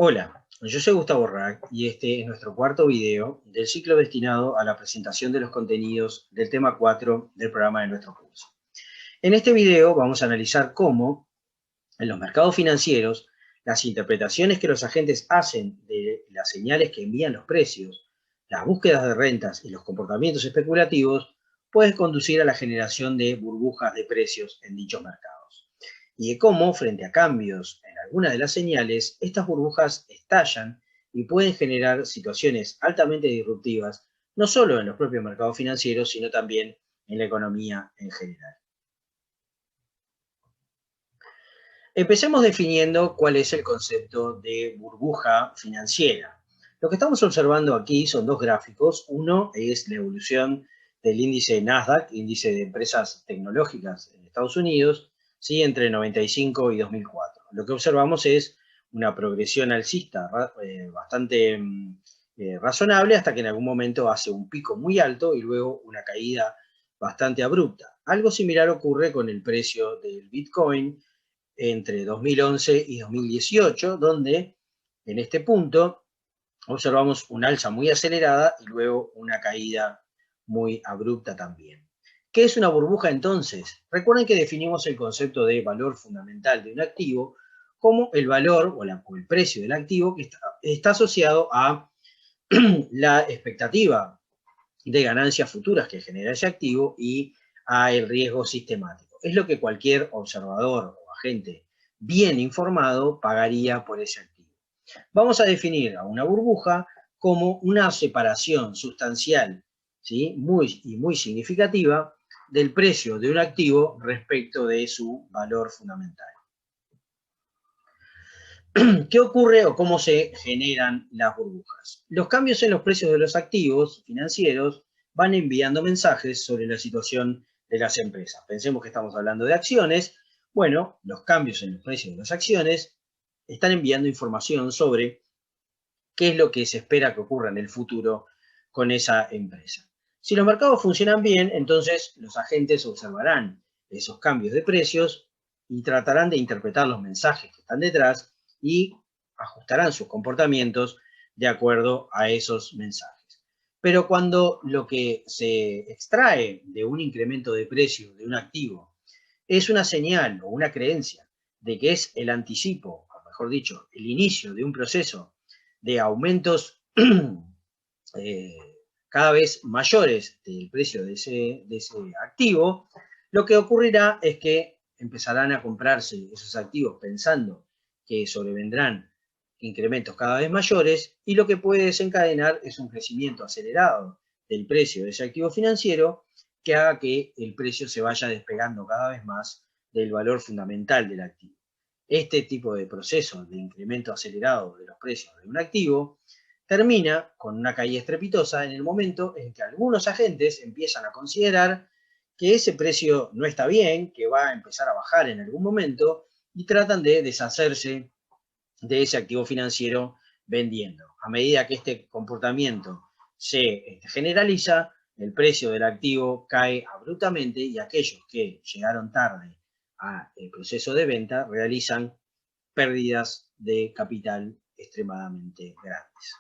Hola, yo soy Gustavo Rack y este es nuestro cuarto video del ciclo destinado a la presentación de los contenidos del tema 4 del programa de nuestro curso. En este video vamos a analizar cómo en los mercados financieros las interpretaciones que los agentes hacen de las señales que envían los precios, las búsquedas de rentas y los comportamientos especulativos pueden conducir a la generación de burbujas de precios en dichos mercados y de cómo, frente a cambios en algunas de las señales, estas burbujas estallan y pueden generar situaciones altamente disruptivas, no solo en los propios mercados financieros, sino también en la economía en general. Empecemos definiendo cuál es el concepto de burbuja financiera. Lo que estamos observando aquí son dos gráficos. Uno es la evolución del índice Nasdaq, índice de empresas tecnológicas en Estados Unidos, ¿sí? Entre 95 y 2004. Lo que observamos es una progresión alcista bastante razonable hasta que en algún momento hace un pico muy alto y luego una caída bastante abrupta. Algo similar ocurre con el precio del Bitcoin entre 2011 y 2018, donde en este punto observamos un alza muy acelerada y luego una caída muy abrupta también. ¿Qué es una burbuja entonces? Recuerden que definimos el concepto de valor fundamental de un activo como el valor o el precio del activo que está asociado a la expectativa de ganancias futuras que genera ese activo y a el riesgo sistemático. Es lo que cualquier observador o agente bien informado pagaría por ese activo. Vamos a definir a una burbuja como una separación sustancial, ¿sí? muy significativa del precio de un activo respecto de su valor fundamental. ¿Qué ocurre o cómo se generan las burbujas? Los cambios en los precios de los activos financieros van enviando mensajes sobre la situación de las empresas. Pensemos que estamos hablando de acciones. Bueno, los cambios en los precios de las acciones están enviando información sobre qué es lo que se espera que ocurra en el futuro con esa empresa. Si los mercados funcionan bien, entonces los agentes observarán esos cambios de precios y tratarán de interpretar los mensajes que están detrás y ajustarán sus comportamientos de acuerdo a esos mensajes. Pero cuando lo que se extrae de un incremento de precio de un activo es una señal o una creencia de que es el anticipo, o mejor dicho, el inicio de un proceso de aumentos cada vez mayores del precio de ese activo, lo que ocurrirá es que empezarán a comprarse esos activos pensando que sobrevendrán incrementos cada vez mayores y lo que puede desencadenar es un crecimiento acelerado del precio de ese activo financiero que haga que el precio se vaya despegando cada vez más del valor fundamental del activo. Este tipo de proceso de incremento acelerado de los precios de un activo termina con una caída estrepitosa en el momento en que algunos agentes empiezan a considerar que ese precio no está bien, que va a empezar a bajar en algún momento y tratan de deshacerse de ese activo financiero vendiendo. A medida que este comportamiento se generaliza, el precio del activo cae abruptamente y aquellos que llegaron tarde al proceso de venta realizan pérdidas de capital extremadamente grandes.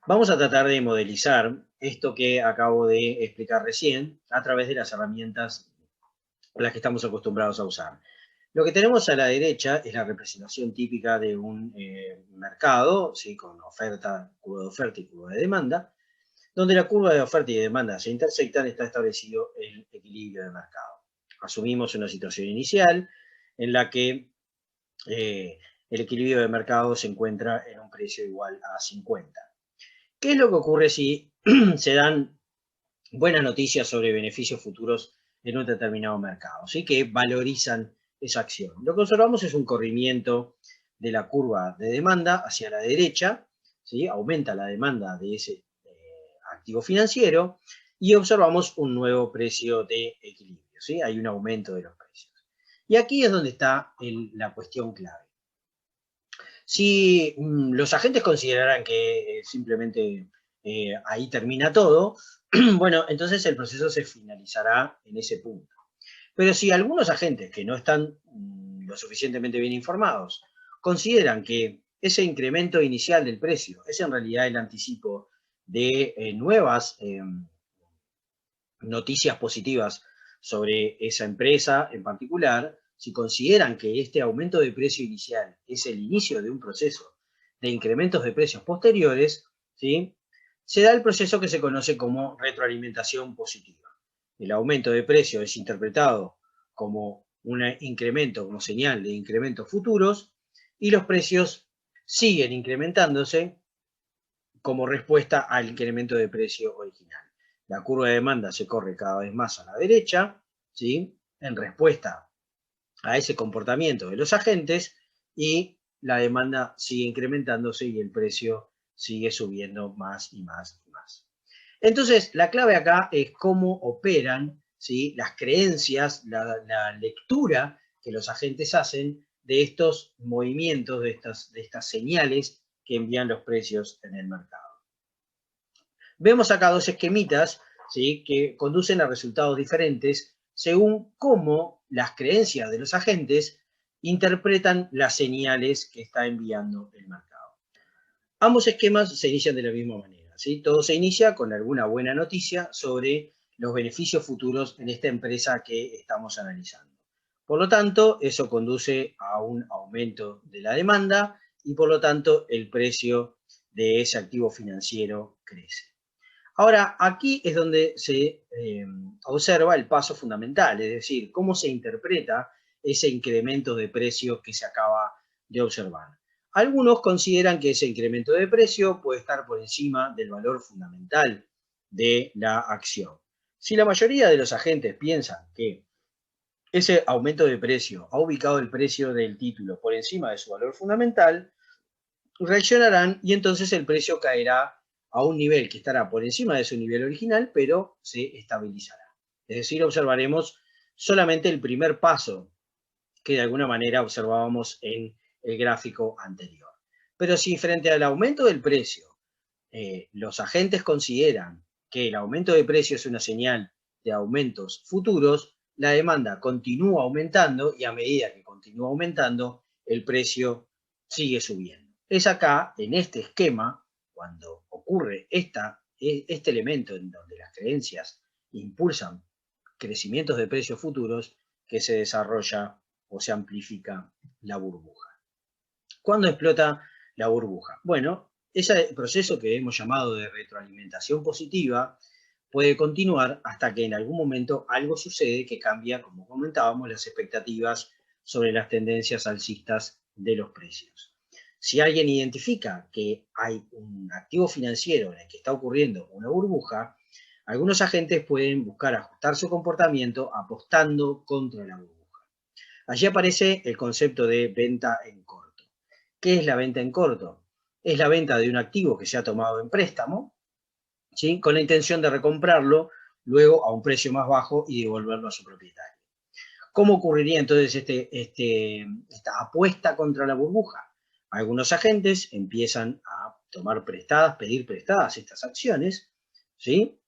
Vamos a tratar de modelizar esto que acabo de explicar recién a través de las herramientas a las que estamos acostumbrados a usar. Lo que tenemos a la derecha es la representación típica de un mercado, ¿sí? Con oferta, curva de oferta y curva de demanda. Donde la curva de oferta y de demanda se intersectan, está establecido el equilibrio de mercado. Asumimos una situación inicial en la que el equilibrio de mercado se encuentra en un precio igual a 50. ¿Qué es lo que ocurre si se dan buenas noticias sobre beneficios futuros en un determinado mercado, ¿sí? Que valorizan esa acción? Lo que observamos es un corrimiento de la curva de demanda hacia la derecha, ¿sí? Aumenta la demanda de ese activo financiero y observamos un nuevo precio de equilibrio, ¿sí? Hay un aumento de los precios. Y aquí es donde está la cuestión clave. Si los agentes consideraran que simplemente ahí termina todo, bueno, entonces el proceso se finalizará en ese punto. Pero si algunos agentes que no están lo suficientemente bien informados consideran que ese incremento inicial del precio es en realidad el anticipo de nuevas noticias positivas sobre esa empresa en particular, si consideran que este aumento de precio inicial es el inicio de un proceso de incrementos de precios posteriores, ¿sí?, se da el proceso que se conoce como retroalimentación positiva. El aumento de precio es interpretado como un incremento, como señal de incrementos futuros, y los precios siguen incrementándose como respuesta al incremento de precio original. La curva de demanda se corre cada vez más a la derecha, ¿sí?, en respuesta a ese comportamiento de los agentes, y la demanda sigue incrementándose y el precio sigue subiendo más y más y más. Entonces, la clave acá es cómo operan, ¿sí?, las creencias, la lectura que los agentes hacen de estos movimientos, de estas señales que envían los precios en el mercado. Vemos acá dos esquemitas, ¿sí?, que conducen a resultados diferentes según cómo las creencias de los agentes interpretan las señales que está enviando el mercado. Ambos esquemas se inician de la misma manera, ¿sí? Todo se inicia con alguna buena noticia sobre los beneficios futuros en esta empresa que estamos analizando. Por lo tanto, eso conduce a un aumento de la demanda y por lo tanto el precio de ese activo financiero crece. Ahora, aquí es donde se observa el paso fundamental, es decir, cómo se interpreta ese incremento de precio que se acaba de observar. Algunos consideran que ese incremento de precio puede estar por encima del valor fundamental de la acción. Si la mayoría de los agentes piensan que ese aumento de precio ha ubicado el precio del título por encima de su valor fundamental, reaccionarán y entonces el precio caerá a un nivel que estará por encima de su nivel original, pero se estabilizará. Es decir, observaremos solamente el primer paso que de alguna manera observábamos en el gráfico anterior. Pero si frente al aumento del precio los agentes consideran que el aumento de precio es una señal de aumentos futuros, la demanda continúa aumentando y a medida que continúa aumentando, el precio sigue subiendo. Es acá, en este esquema, cuando ocurre este elemento en donde las creencias impulsan crecimientos de precios futuros, que se desarrolla o se amplifica la burbuja. ¿Cuándo explota la burbuja? Bueno, ese proceso que hemos llamado de retroalimentación positiva puede continuar hasta que en algún momento algo sucede que cambia, como comentábamos, las expectativas sobre las tendencias alcistas de los precios. Si alguien identifica que hay un activo financiero en el que está ocurriendo una burbuja, algunos agentes pueden buscar ajustar su comportamiento apostando contra la burbuja. Allí aparece el concepto de venta en corto. ¿Qué es la venta en corto? Es la venta de un activo que se ha tomado en préstamo, ¿sí?, con la intención de recomprarlo luego a un precio más bajo y devolverlo a su propietario. ¿Cómo ocurriría entonces esta apuesta contra la burbuja? Algunos agentes empiezan a tomar prestadas, pedir prestadas estas acciones, ¿sí?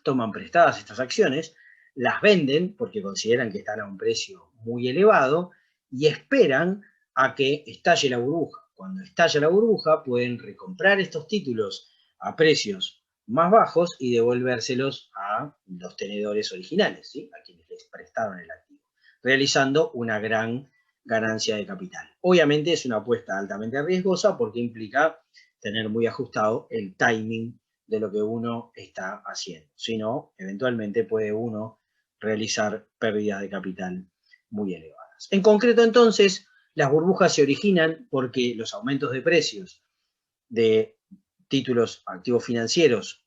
Toman prestadas estas acciones, las venden porque consideran que están a un precio muy elevado y esperan a que estalle la burbuja. Cuando estalla la burbuja pueden recomprar estos títulos a precios más bajos y devolvérselos a los tenedores originales, ¿sí?, a quienes les prestaron el activo, realizando una gran ganancia de capital. Obviamente es una apuesta altamente riesgosa porque implica tener muy ajustado el timing de lo que uno está haciendo. Si no, eventualmente puede uno realizar pérdidas de capital muy elevadas. En concreto, entonces, las burbujas se originan porque los aumentos de precios de títulos activos financieros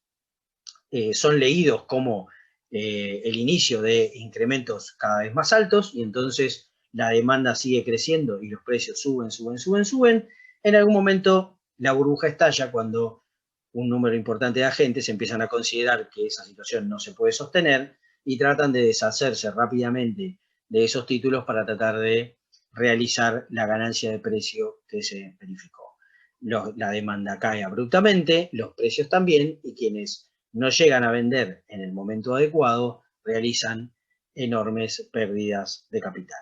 son leídos como el inicio de incrementos cada vez más altos y entonces la demanda sigue creciendo y los precios suben, suben, suben, suben. En algún momento la burbuja estalla cuando un número importante de agentes empiezan a considerar que esa situación no se puede sostener y tratan de deshacerse rápidamente de esos títulos para tratar de realizar la ganancia de precio que se verificó. La demanda cae abruptamente, los precios también, y quienes no llegan a vender en el momento adecuado realizan enormes pérdidas de capital.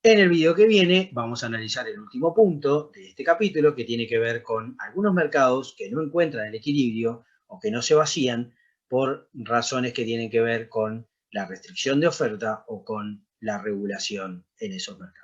En el video que viene vamos a analizar el último punto de este capítulo, que tiene que ver con algunos mercados que no encuentran el equilibrio o que no se vacían por razones que tienen que ver con la restricción de oferta o con la regulación en esos mercados.